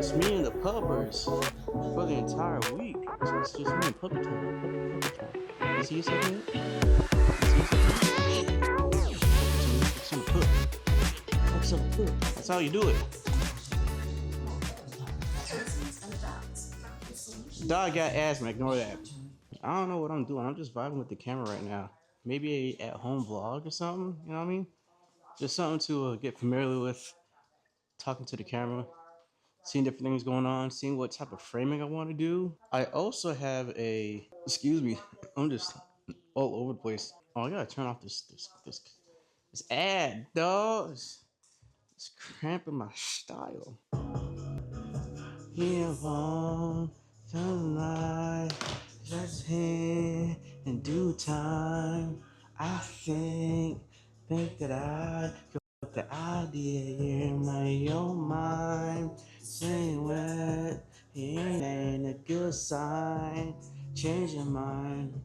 It's me and the puppers for the entire week. So it's just me and puppy time. Puppy time. You see yourself in it? You see yourself in it? Focus on the pup. Focus on the pup. That's how you do it. Dog got asthma. Ignore that. I don't know what I'm doing. I'm just vibing with the camera right now. Maybe a at-home vlog or something. You know what I mean? Just something to get familiar with. Talking to the camera, seeing different things going on, seeing what type of framing I want to do. I also have a, excuse me, I'm just all over the place. Oh, I gotta turn off this ad, dog. It's cramping my style. Here on tonight, just here in due time. I think that I got the idea in my own mind. Saying what it ain't a good sign. Change your mind.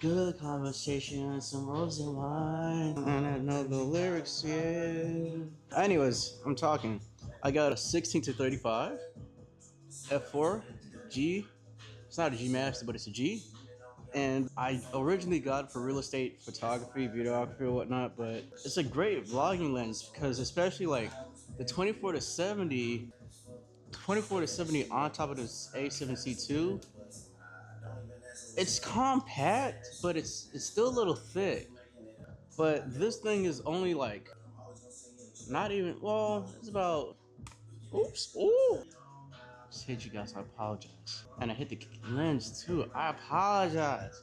Good conversation, some rose and wine. And I know the lyrics, yeah. Anyways, I'm talking. I got a 16 to 35 F4 G. It's not a G Master, but it's a G. And I originally got it for real estate photography, videography, or whatnot. But it's a great vlogging lens because, especially like the 24 to 70 on top of this A7C II, it's compact, but it's still a little thick. But this thing is only like not even, well, it's about, oops, ooh. Just hit you guys, I apologize. And I hit the lens too, I apologize.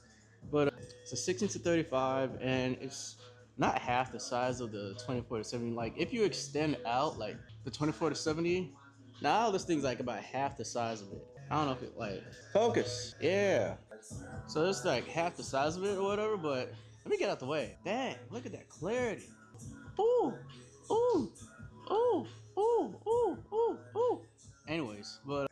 But it's a 16 to 35 and it's not half the size of the 24 to 70. Like if you extend out like the 24 to 70, now this thing's like about half the size of it. I don't know if it like, focus, yeah. So it's like half the size of it or whatever, but let me get out the way. Dang, look at that clarity. Ooh, ooh, ooh, ooh, ooh, ooh, ooh. Anyways, but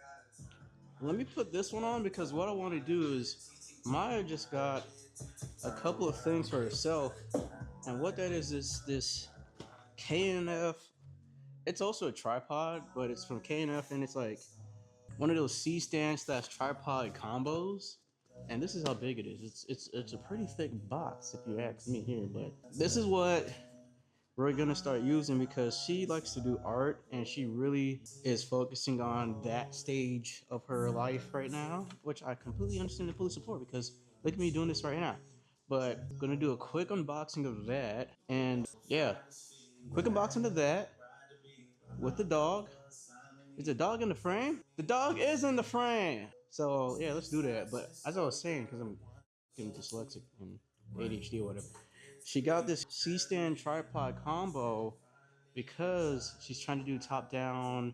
let me put this one on because what I want to do is Maya just got a couple of things for herself, and what that is this K&F. It's also a tripod, but it's from K&F, and it's like one of those C-stand slash tripod combos. And this is how big it is. It's a pretty thick box if you ask me here, but this is what we're gonna start using because she likes to do art and she really is focusing on that stage of her life right now, which I completely understand and fully support because look at me doing this right now. But I'm gonna do a quick unboxing of that, and yeah, quick unboxing of that with the dog. Is the dog in the frame? The dog is in the frame. So yeah, let's do that. But as I was saying, because I'm getting dyslexic and ADHD or whatever, she got this C-stand tripod combo because she's trying to do top-down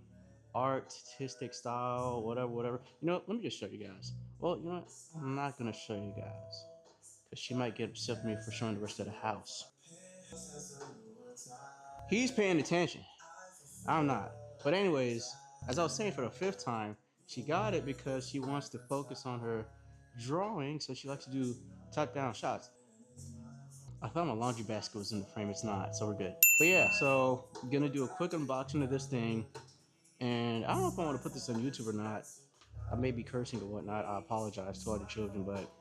artistic style, whatever. You know, let me just show you guys. Well, you know what? I'm not gonna show you guys because she might get upset with me for showing the rest of the house. He's paying attention. I'm not. But anyways, as I was saying for the fifth time, she got it because she wants to focus on her drawing, so she likes to do top-down shots. I thought my laundry basket was in the frame. It's not, so we're good. But yeah, so I'm gonna do a quick unboxing of this thing, and I don't know if I want to put this on YouTube or not. I may be cursing or whatnot. I apologize to all the children, but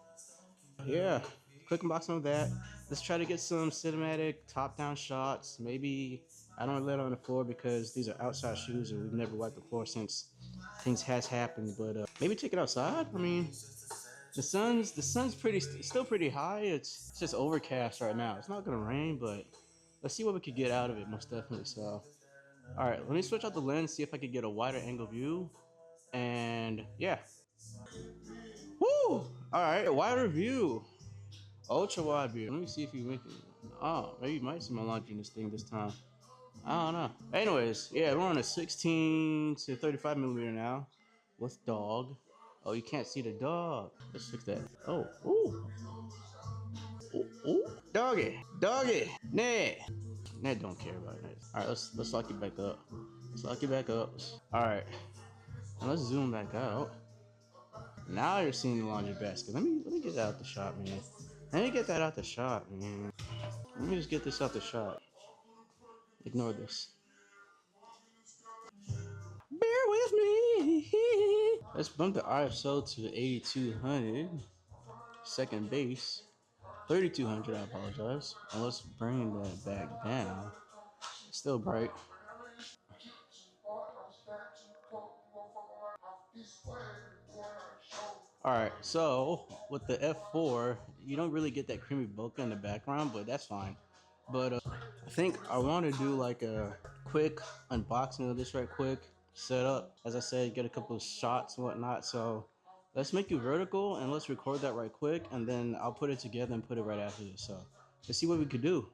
yeah, quick unboxing of that. Let's try to get some cinematic top-down shots. Maybe I don't lay it on the floor because these are outside shoes and we've never wiped the floor since things has happened. But maybe take it outside. I mean, the sun's still pretty high. It's just overcast right now. It's not gonna rain, but let's see what we could get out of it. Most definitely. So, all right, let me switch out the lens, see if I could get a wider angle view, and yeah. Woo! All right, wider view. Ultra wide view. Let me see if you make it. Oh, maybe you might see my laundry in this thing this time. I don't know. Anyways, yeah, we're on a 16 to 35 millimeter now with dog. Oh, you can't see the dog. Let's fix that. Oh, ooh. Ooh, ooh. Doggy. Doggy. Ned. Ned don't care about Ned. All right, let's lock it back up. Let's lock it back up. All right. Now let's zoom back out. Now you're seeing the laundry basket. Let me get that out the shot, man. Let me get that out the shot, man. Let me just get this out the shot. Ignore this. Bear with Let's bump the ISO to 8200. Second base, 3200. I apologize. And let's bring that back down. Still bright. Alright, so with the F4, you don't really get that creamy bokeh in the background, but that's fine. But I think I want to do like a quick unboxing of this right quick, set up, as I said, get a couple of shots and whatnot. So let's make it vertical and let's record that right quick, and then I'll put it together and put it right after this. So let's see what we could do.